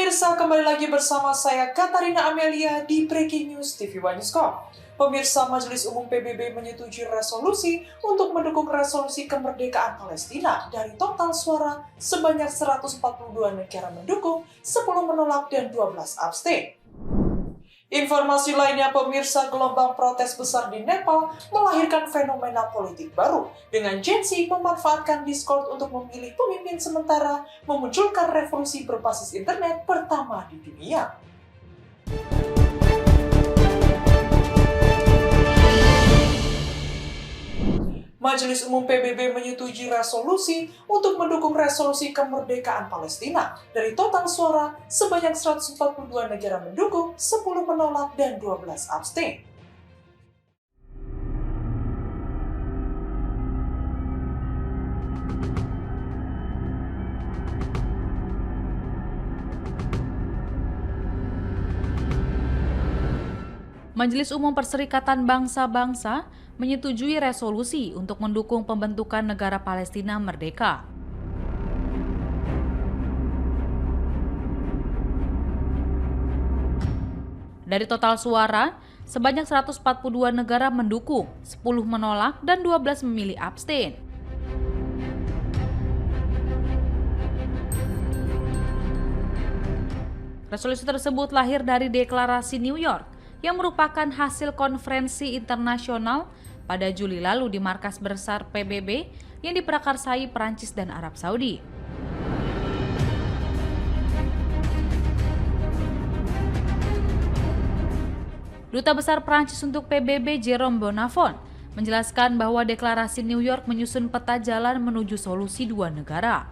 Pemirsa, kembali lagi bersama saya Katarina Amelia di Breaking News TV One.com. Pemirsa, Majelis Umum PBB menyetujui resolusi untuk mendukung resolusi kemerdekaan Palestina dari total suara sebanyak 142 negara mendukung, 10 menolak, dan 12 abstain. Informasi lainnya, pemirsa, gelombang protes besar di Nepal melahirkan fenomena politik baru dengan Gen Z memanfaatkan Discord untuk memilih pemimpin sementara, memunculkan revolusi berbasis internet pertama di dunia. Majelis Umum PBB menyetujui resolusi untuk mendukung resolusi kemerdekaan Palestina dari total suara sebanyak 142 negara mendukung, 10 menolak, dan 12 abstain. Majelis Umum Perserikatan Bangsa-Bangsa menyetujui resolusi untuk mendukung pembentukan negara Palestina merdeka. Dari total suara, sebanyak 142 negara mendukung, 10 menolak, dan 12 memilih abstain. Resolusi tersebut lahir dari Deklarasi New York yang merupakan hasil konferensi internasional pada Juli lalu di markas besar PBB yang diprakarsai Perancis dan Arab Saudi. Duta Besar Perancis untuk PBB Jérôme Bonnafont menjelaskan bahwa Deklarasi New York menyusun peta jalan menuju solusi dua negara.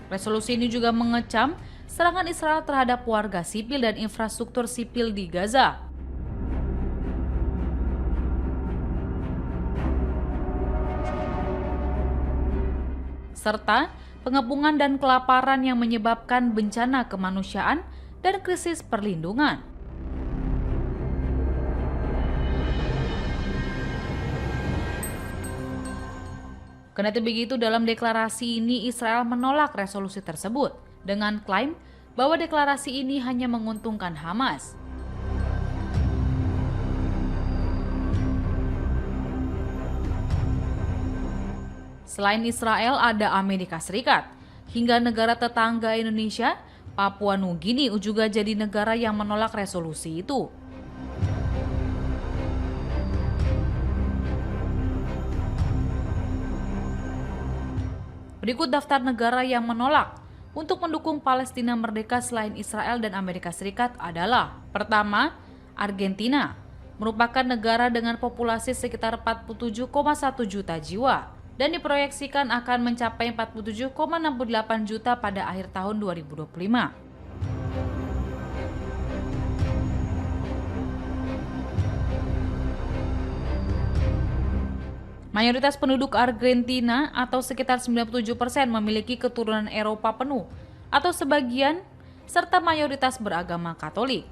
Resolusi ini juga mengecam serangan Israel terhadap warga sipil dan infrastruktur sipil di Gaza. Serta pengepungan dan kelaparan yang menyebabkan bencana kemanusiaan dan krisis perlindungan. Kendati begitu, dalam deklarasi ini Israel menolak resolusi tersebut dengan klaim bahwa deklarasi ini hanya menguntungkan Hamas. Selain Israel, ada Amerika Serikat, hingga negara tetangga Indonesia, Papua Nugini juga jadi negara yang menolak resolusi itu. Berikut daftar negara yang menolak untuk mendukung Palestina merdeka selain Israel dan Amerika Serikat adalah: pertama, Argentina, merupakan negara dengan populasi sekitar 47,1 juta jiwa dan diproyeksikan akan mencapai 47,68 juta pada akhir tahun 2025. Mayoritas penduduk Argentina atau sekitar 97% memiliki keturunan Eropa penuh atau sebagian, serta mayoritas beragama Katolik.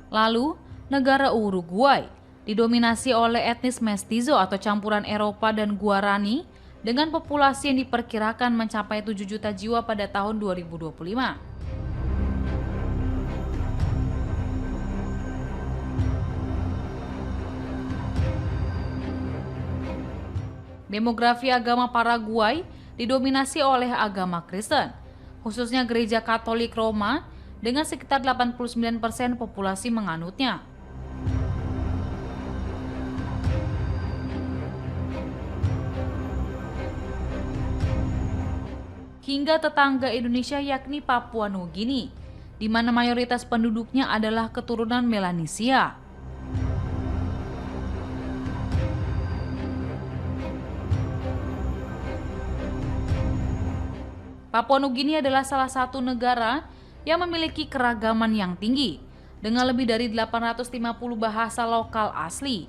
Lalu, negara Uruguay didominasi oleh etnis mestizo atau campuran Eropa dan Guarani dengan populasi yang diperkirakan mencapai 7 juta jiwa pada tahun 2025. Demografi agama Paraguay didominasi oleh agama Kristen, khususnya Gereja Katolik Roma dengan sekitar 89% populasi menganutnya. Hingga tetangga Indonesia yakni Papua Nugini, di mana mayoritas penduduknya adalah keturunan Melanesia. Papua Nugini adalah salah satu negara yang memiliki keragaman yang tinggi, dengan lebih dari 850 bahasa lokal asli.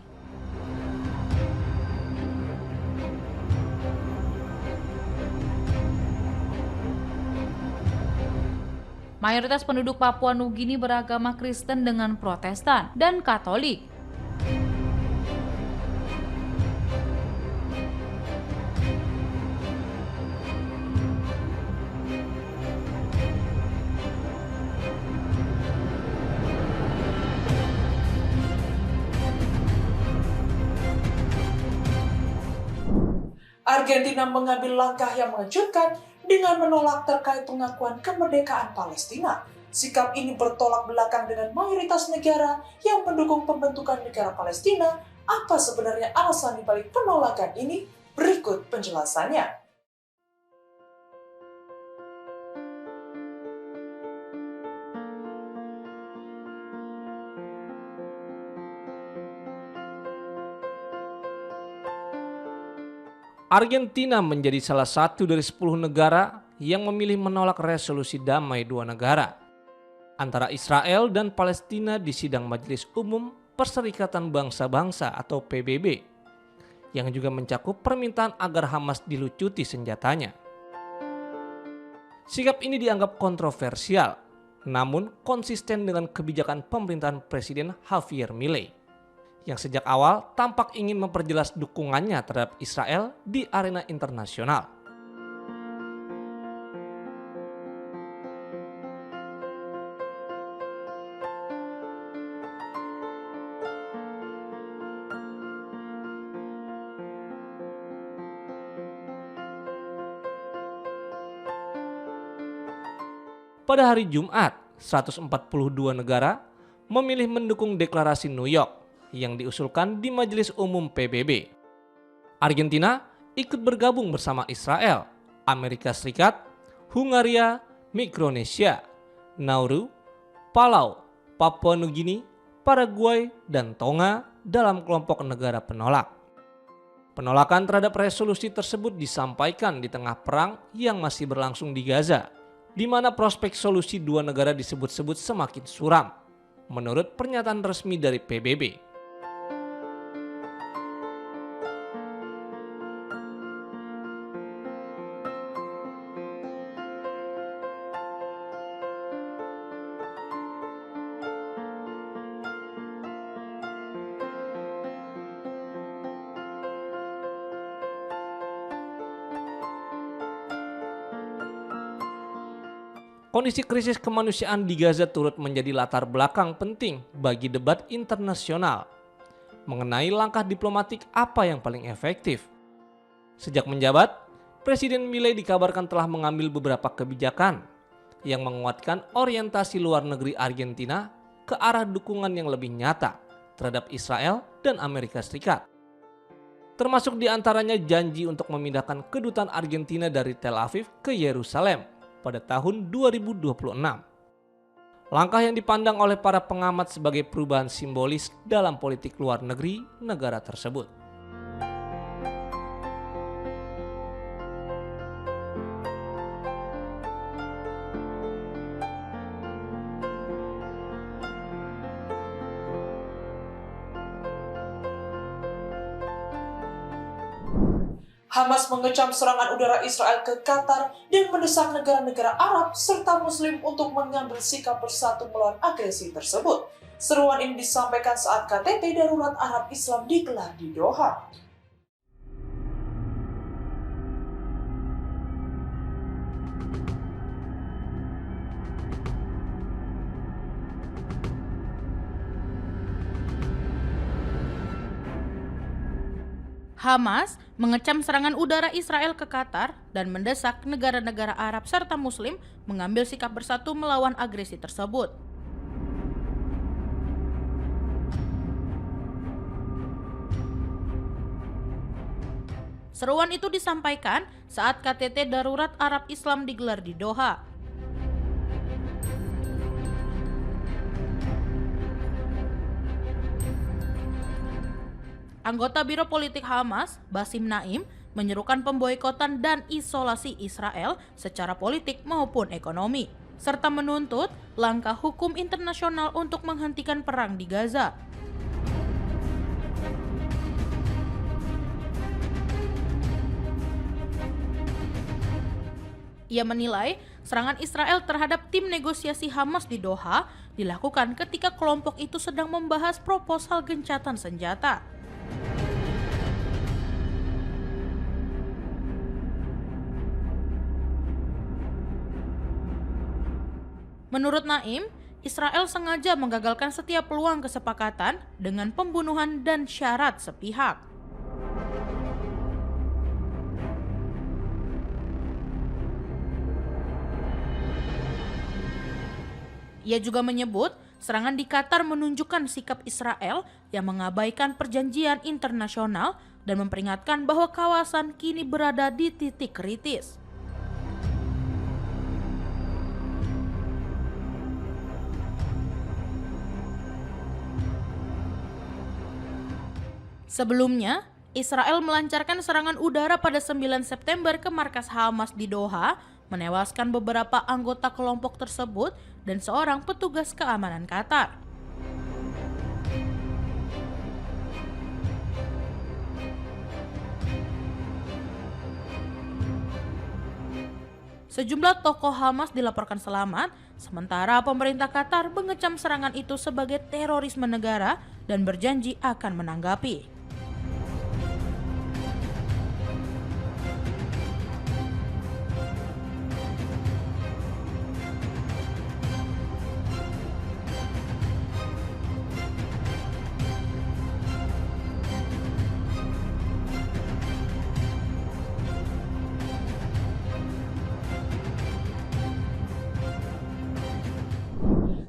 Mayoritas penduduk Papua Nugini beragama Kristen dengan Protestan dan Katolik. Argentina mengambil langkah yang mengejutkan dengan menolak terkait pengakuan kemerdekaan Palestina. Sikap ini bertolak belakang dengan mayoritas negara yang mendukung pembentukan negara Palestina. Apa sebenarnya alasan dibalik penolakan ini? Berikut penjelasannya. Argentina menjadi salah satu dari 10 negara yang memilih menolak resolusi damai dua negara antara Israel dan Palestina di sidang Majelis Umum Perserikatan Bangsa-Bangsa atau PBB, yang juga mencakup permintaan agar Hamas dilucuti senjatanya. Sikap ini dianggap kontroversial, namun konsisten dengan kebijakan pemerintahan Presiden Javier Milei, yang sejak awal tampak ingin memperjelas dukungannya terhadap Israel di arena internasional. Pada hari Jumat, 142 negara memilih mendukung deklarasi New York yang diusulkan di Majelis Umum PBB. Argentina ikut bergabung bersama Israel, Amerika Serikat, Hungaria, Mikronesia, Nauru, Palau, Papua Nugini, Paraguay, dan Tonga dalam kelompok negara penolak. Penolakan terhadap resolusi tersebut disampaikan di tengah perang yang masih berlangsung di Gaza, di mana prospek solusi dua negara disebut-sebut semakin suram, menurut pernyataan resmi dari PBB. Kondisi krisis kemanusiaan di Gaza turut menjadi latar belakang penting bagi debat internasional mengenai langkah diplomatik apa yang paling efektif. Sejak menjabat, Presiden Milei dikabarkan telah mengambil beberapa kebijakan yang menguatkan orientasi luar negeri Argentina ke arah dukungan yang lebih nyata terhadap Israel dan Amerika Serikat. Termasuk diantaranya janji untuk memindahkan kedutaan Argentina dari Tel Aviv ke Yerusalem pada tahun 2026. Langkah yang dipandang oleh para pengamat sebagai perubahan simbolis dalam politik luar negeri negara tersebut. Hamas mengecam serangan udara Israel ke Qatar dan mendesak negara-negara Arab serta Muslim untuk mengambil sikap bersatu melawan agresi tersebut. Seruan ini disampaikan saat KTT Darurat Arab Islam digelar di Doha. Hamas mengecam serangan udara Israel ke Qatar dan mendesak negara-negara Arab serta Muslim mengambil sikap bersatu melawan agresi tersebut. Seruan itu disampaikan saat KTT Darurat Arab Islam digelar di Doha. Anggota Biro Politik Hamas, Basim Naim, menyerukan pemboikotan dan isolasi Israel secara politik maupun ekonomi, serta menuntut langkah hukum internasional untuk menghentikan perang di Gaza. Ia menilai Serangan Israel terhadap tim negosiasi Hamas di Doha dilakukan ketika kelompok itu sedang membahas proposal gencatan senjata. Menurut Naim, Israel sengaja menggagalkan setiap peluang kesepakatan dengan pembunuhan dan syarat sepihak. Ia juga menyebut serangan di Qatar menunjukkan sikap Israel yang mengabaikan perjanjian internasional dan memperingatkan bahwa kawasan kini berada di titik kritis. Sebelumnya, Israel melancarkan serangan udara pada 9 September ke markas Hamas di Doha, menewaskan beberapa anggota kelompok tersebut dan seorang petugas keamanan Qatar. Sejumlah tokoh Hamas dilaporkan selamat, sementara pemerintah Qatar mengecam serangan itu sebagai terorisme negara dan berjanji akan menanggapi.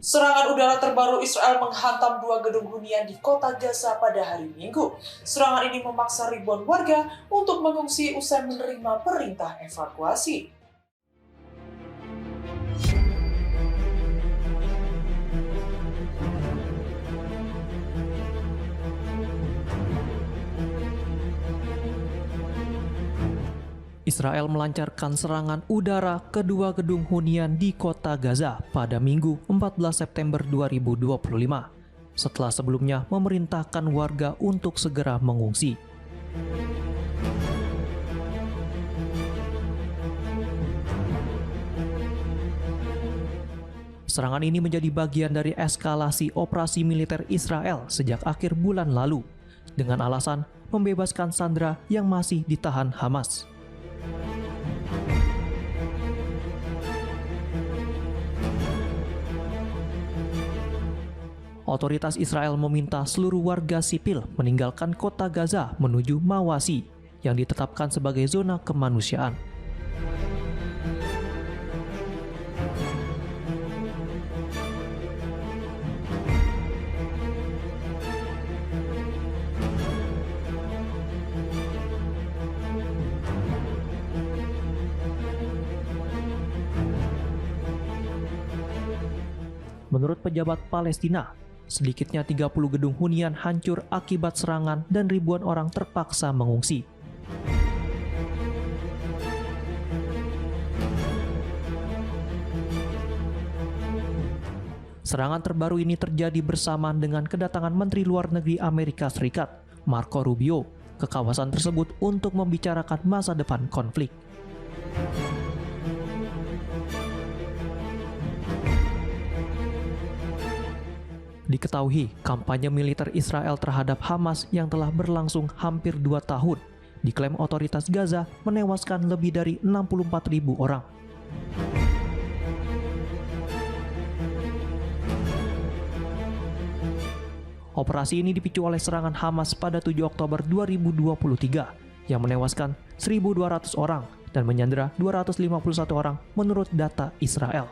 Serangan udara terbaru Israel menghantam 2 gedung hunian di kota Gaza pada hari Minggu. Serangan ini memaksa ribuan warga untuk mengungsi usai menerima perintah evakuasi. Israel melancarkan serangan udara ke 2 gedung hunian di kota Gaza pada Minggu 14 September 2025, setelah sebelumnya memerintahkan warga untuk segera mengungsi. Serangan ini menjadi bagian dari eskalasi operasi militer Israel sejak akhir bulan lalu, dengan alasan membebaskan sandera yang masih ditahan Hamas. Otoritas Israel meminta seluruh warga sipil meninggalkan kota Gaza menuju Mawasi yang ditetapkan sebagai zona kemanusiaan. Menurut pejabat Palestina, sedikitnya 30 gedung hunian hancur akibat serangan dan ribuan orang terpaksa mengungsi. Serangan terbaru ini terjadi bersamaan dengan kedatangan Menteri Luar Negeri Amerika Serikat, Marco Rubio, ke kawasan tersebut untuk membicarakan masa depan konflik. Diketahui, kampanye militer Israel terhadap Hamas yang telah berlangsung hampir 2 tahun diklaim otoritas Gaza menewaskan lebih dari 64.000 orang. Operasi ini dipicu oleh serangan Hamas pada 7 Oktober 2023 yang menewaskan 1.200 orang dan menyandera 251 orang menurut data Israel.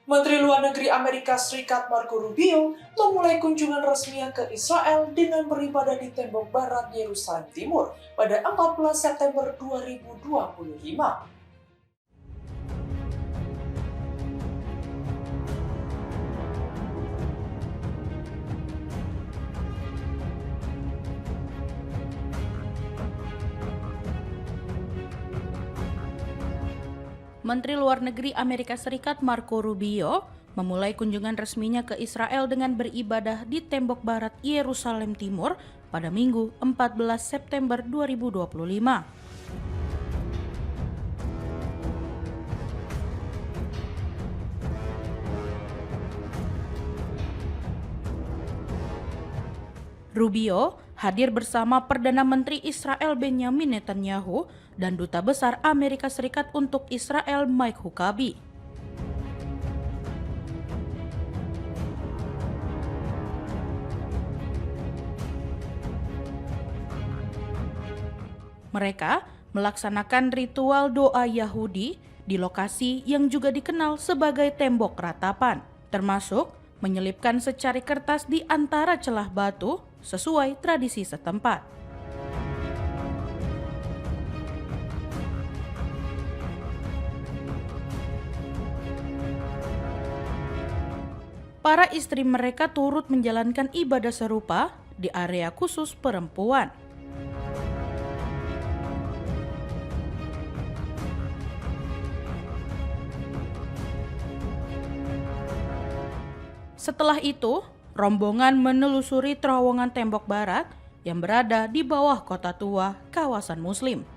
Menteri Luar Negeri Amerika Serikat Marco Rubio memulai kunjungan resminya ke Israel dengan beribadah di tembok barat Yerusalem Timur pada 14 September 2025. Menteri Luar Negeri Amerika Serikat Marco Rubio memulai kunjungan resminya ke Israel dengan beribadah di tembok barat Yerusalem Timur pada Minggu 14 September 2025. Rubio hadir bersama Perdana Menteri Israel Benjamin Netanyahu dan Duta Besar Amerika Serikat untuk Israel Mike Huckabee. Mereka melaksanakan ritual doa Yahudi di lokasi yang juga dikenal sebagai tembok ratapan, termasuk menyelipkan secari kertas di antara celah batu sesuai tradisi setempat. Para istri mereka turut menjalankan ibadah serupa di area khusus perempuan. Setelah itu, rombongan menelusuri terowongan tembok barat yang berada di bawah kota tua kawasan Muslim.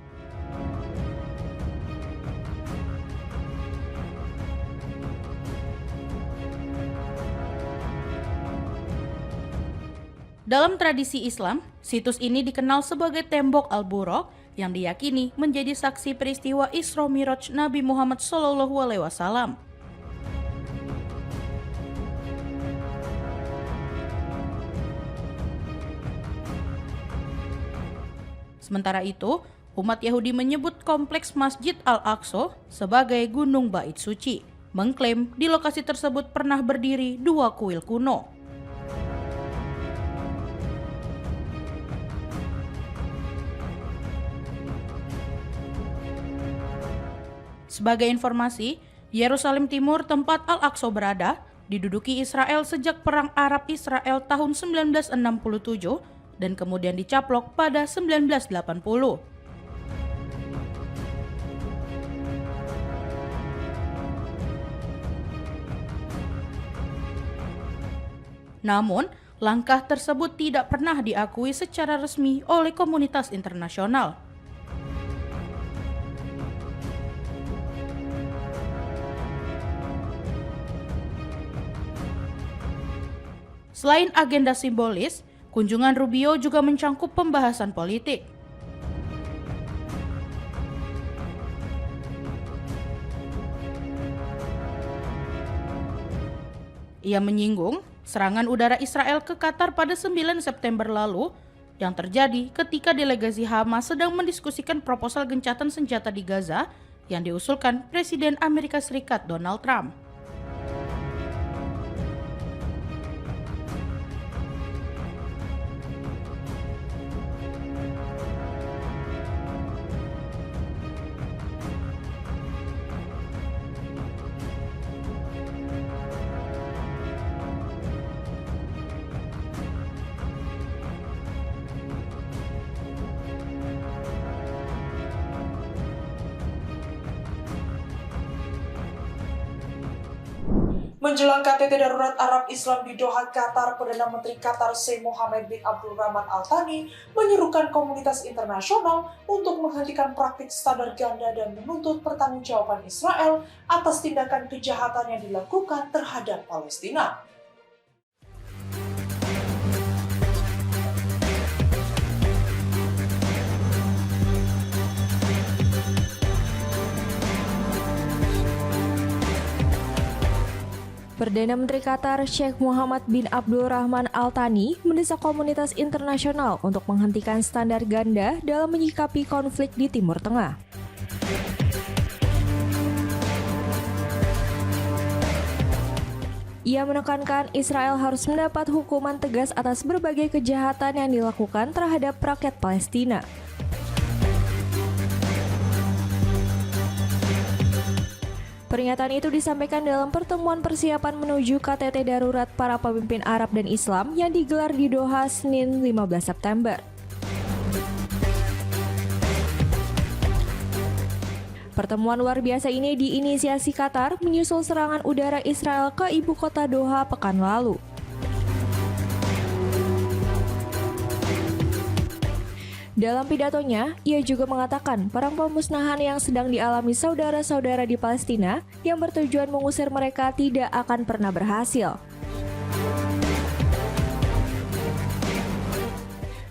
Dalam tradisi Islam, situs ini dikenal sebagai Tembok Al-Buraq yang diyakini menjadi saksi peristiwa Isra Miraj Nabi Muhammad SAW. Sementara itu, umat Yahudi menyebut kompleks Masjid Al-Aqsa sebagai Gunung Bait Suci, mengklaim di lokasi tersebut pernah berdiri 2 kuil kuno. Sebagai informasi, Yerusalem Timur tempat Al-Aqsa berada diduduki Israel sejak Perang Arab-Israel tahun 1967 dan kemudian dicaplok pada 1980. Namun, langkah tersebut tidak pernah diakui secara resmi oleh komunitas internasional. Selain agenda simbolis, kunjungan Rubio juga mencangkup pembahasan politik. Ia menyinggung serangan udara Israel ke Qatar pada 9 September lalu yang terjadi ketika delegasi Hamas sedang mendiskusikan proposal gencatan senjata di Gaza yang diusulkan Presiden Amerika Serikat Donald Trump. Menjelang KTT Darurat Arab Islam di Doha, Qatar, Perdana Menteri Qatar Sheikh Mohammed bin Abdulrahman Al Thani menyerukan komunitas internasional untuk menghentikan praktik standar ganda dan menuntut pertanggungjawaban Israel atas tindakan kejahatan yang dilakukan terhadap Palestina. Perdana Menteri Qatar Sheikh Mohammed bin Abdulrahman Al Thani mendesak komunitas internasional untuk menghentikan standar ganda dalam menyikapi konflik di Timur Tengah. Ia menekankan Israel harus mendapat hukuman tegas atas berbagai kejahatan yang dilakukan terhadap rakyat Palestina. Peringatan itu disampaikan dalam pertemuan persiapan menuju KTT Darurat para pemimpin Arab dan Islam yang digelar di Doha Senin 15 September. Pertemuan luar biasa ini diinisiasi Qatar menyusul serangan udara Israel ke ibu kota Doha pekan lalu. Dalam pidatonya, ia juga mengatakan perang pemusnahan yang sedang dialami saudara-saudara di Palestina yang bertujuan mengusir mereka tidak akan pernah berhasil.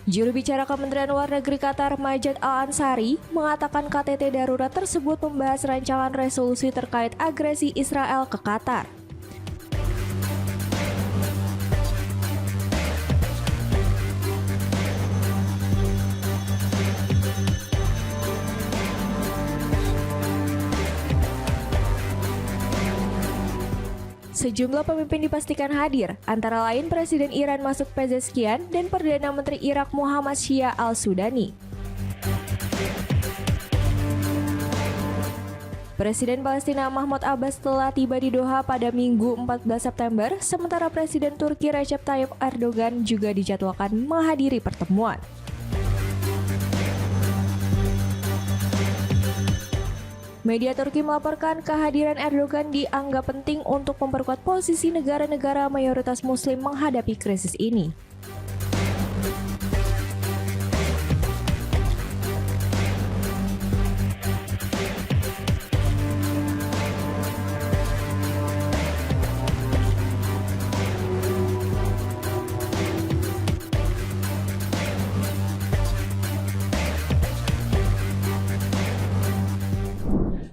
Juru bicara Kementerian Luar Negeri Qatar Majed Al-Ansari mengatakan KTT darurat tersebut membahas rancangan resolusi terkait agresi Israel ke Qatar. Sejumlah pemimpin dipastikan hadir, antara lain Presiden Iran Masud Pezeshkian dan Perdana Menteri Irak Muhammad Shia al-Sudani. Presiden Palestina Mahmud Abbas telah tiba di Doha pada Minggu 14 September, sementara Presiden Turki Recep Tayyip Erdogan juga dijadwalkan menghadiri pertemuan. Media Turki melaporkan kehadiran Erdogan dianggap penting untuk memperkuat posisi negara-negara mayoritas Muslim menghadapi krisis ini.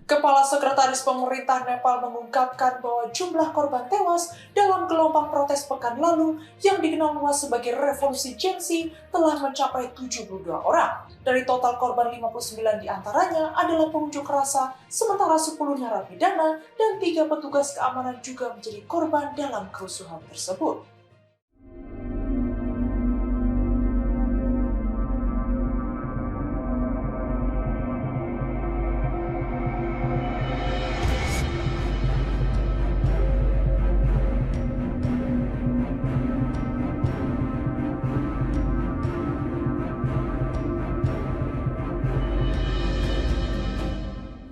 Kepala Sekretaris Pemerintah Nepal mengungkapkan bahwa jumlah korban tewas dalam gelombang protes pekan lalu yang dikenal luas sebagai revolusi Gen Z telah mencapai 72 orang. Dari total korban 59 diantaranya adalah pengunjuk rasa, sementara 10 narapidana dan 3 petugas keamanan juga menjadi korban dalam kerusuhan tersebut.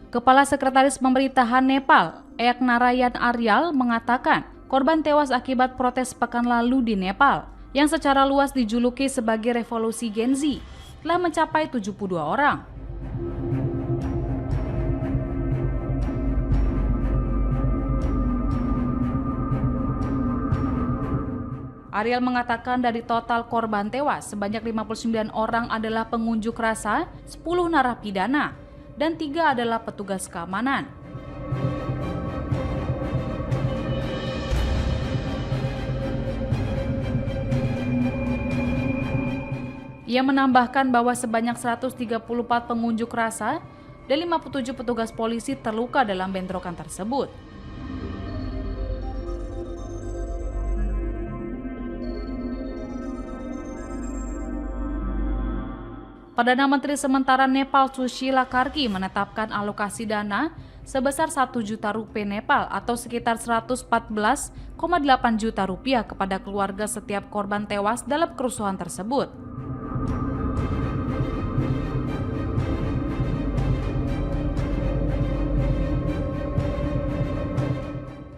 Kepala Sekretaris Pemerintahan Nepal, Ek Narayan Aryal mengatakan korban tewas akibat protes pekan lalu di Nepal yang secara luas dijuluki sebagai revolusi Gen Z telah mencapai 72 orang. Aryal mengatakan dari total korban tewas, sebanyak 59 orang adalah pengunjuk rasa, 10 narapidana, dan 3 adalah petugas keamanan. Ia menambahkan bahwa sebanyak 134 pengunjuk rasa dan 57 petugas polisi terluka dalam bentrokan tersebut. Perdana Menteri sementara Nepal Sushila Karki menetapkan alokasi dana sebesar 1 juta rupiah Nepal atau sekitar 114,8 juta rupiah kepada keluarga setiap korban tewas dalam kerusuhan tersebut.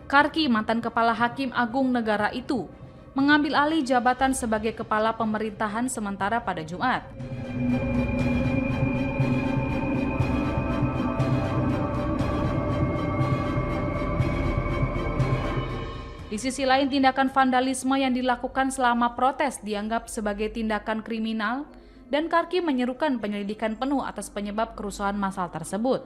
Karki, mantan Kepala Hakim Agung negara itu, mengambil alih jabatan sebagai Kepala Pemerintahan sementara pada Jumat. Di sisi lain, tindakan vandalisme yang dilakukan selama protes dianggap sebagai tindakan kriminal dan Karki menyerukan penyelidikan penuh atas penyebab kerusuhan massal tersebut.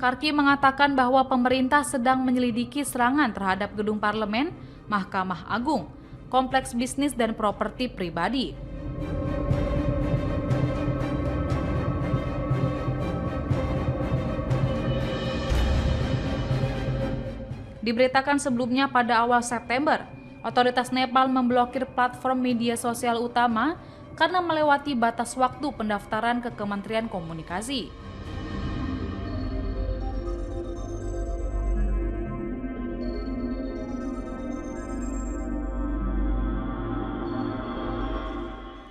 Karki mengatakan bahwa pemerintah sedang menyelidiki serangan terhadap gedung parlemen, Mahkamah Agung, kompleks bisnis dan properti pribadi. Diberitakan sebelumnya pada awal September, otoritas Nepal memblokir platform media sosial utama karena melewati batas waktu pendaftaran ke Kementerian Komunikasi.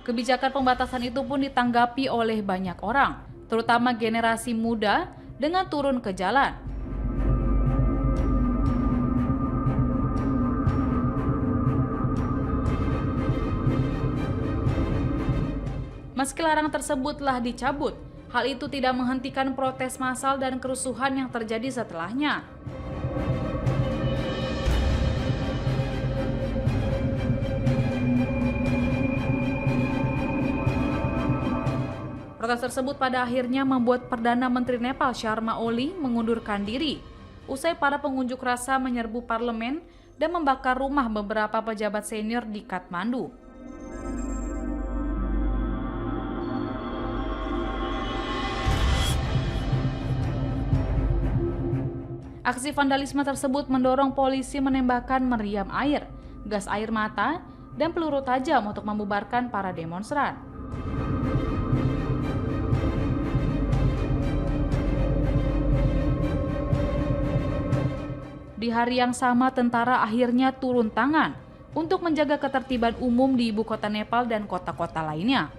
Kebijakan pembatasan itu pun ditanggapi oleh banyak orang, terutama generasi muda, dengan turun ke jalan. Meski larangan tersebut telah dicabut, hal itu tidak menghentikan protes massal dan kerusuhan yang terjadi setelahnya. Protes tersebut pada akhirnya membuat Perdana Menteri Nepal Sharma Oli mengundurkan diri, usai para pengunjuk rasa menyerbu parlemen dan membakar rumah beberapa pejabat senior di Kathmandu. Aksi vandalisme tersebut mendorong polisi menembakkan meriam air, gas air mata, dan peluru tajam untuk membubarkan para demonstran. Di hari yang sama, tentara akhirnya turun tangan untuk menjaga ketertiban umum di ibu kota Nepal dan kota-kota lainnya.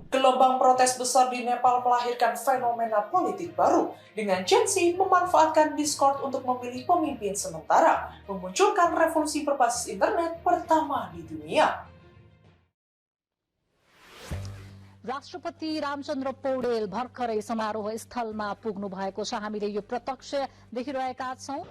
Gelombang protes besar di Nepal melahirkan fenomena politik baru, dengan Gen Z memanfaatkan Discord untuk memilih pemimpin sementara, memunculkan revolusi berbasis internet pertama di dunia. राष्ट्रपति रामचन्द्र पौडेल भर्खरै समारोह स्थलमा पुग्नु भएको छ। हामीले यो प्रत्यक्ष देखिरहेका छौं।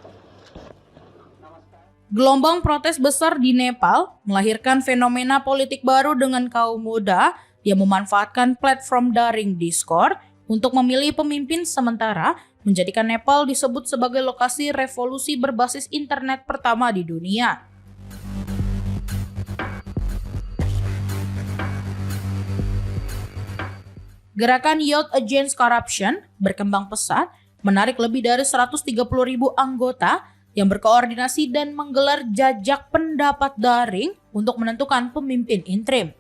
Gelombang protes besar di Nepal melahirkan fenomena politik baru dengan kaum muda yang memanfaatkan platform daring Discord untuk memilih pemimpin sementara, menjadikan Nepal disebut sebagai lokasi revolusi berbasis internet pertama di dunia. Gerakan Youth Against Corruption berkembang pesat, menarik lebih dari 130.000 anggota yang berkoordinasi dan menggelar jajak pendapat daring untuk menentukan pemimpin interim.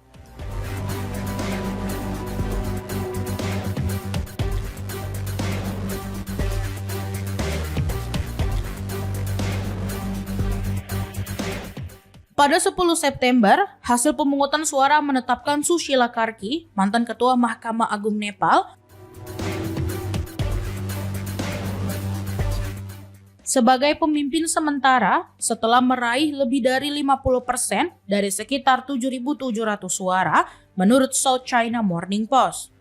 Pada 10 September, hasil pemungutan suara menetapkan Sushila Karki, mantan Ketua Mahkamah Agung Nepal, sebagai pemimpin sementara setelah meraih lebih dari 50% dari sekitar 7.700 suara menurut South China Morning Post.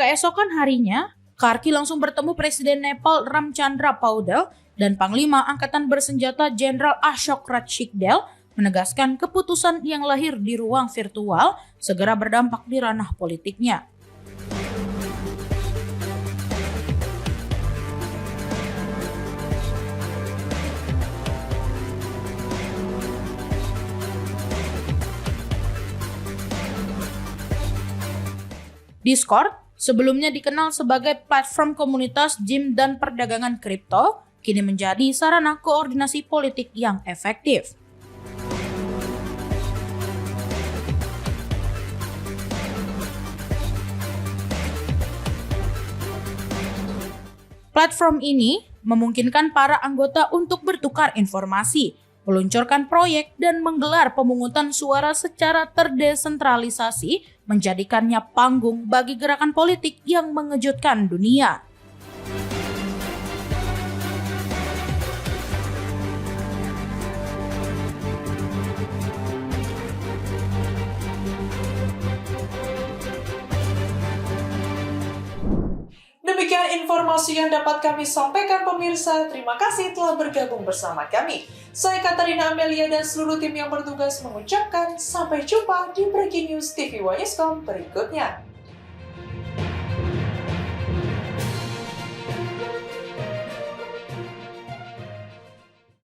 Keesokan harinya, Karki langsung bertemu Presiden Nepal Ramchandra Paudel dan Panglima Angkatan Bersenjata Jenderal Ashok Raj Shikdel menegaskan keputusan yang lahir di ruang virtual segera berdampak di ranah politiknya. Discord, sebelumnya dikenal sebagai platform komunitas gym dan perdagangan kripto, kini menjadi sarana koordinasi politik yang efektif. Platform ini memungkinkan para anggota untuk bertukar informasi, meluncurkan proyek, dan menggelar pemungutan suara secara terdesentralisasi, menjadikannya panggung bagi gerakan politik yang mengejutkan dunia. Demikian Demikian informasi yang dapat kami sampaikan pemirsa. Terima kasih telah bergabung bersama kami. Saya Katarina Amelia dan seluruh tim yang bertugas mengucapkan sampai jumpa di Breaking News TV Wanyuskom berikutnya.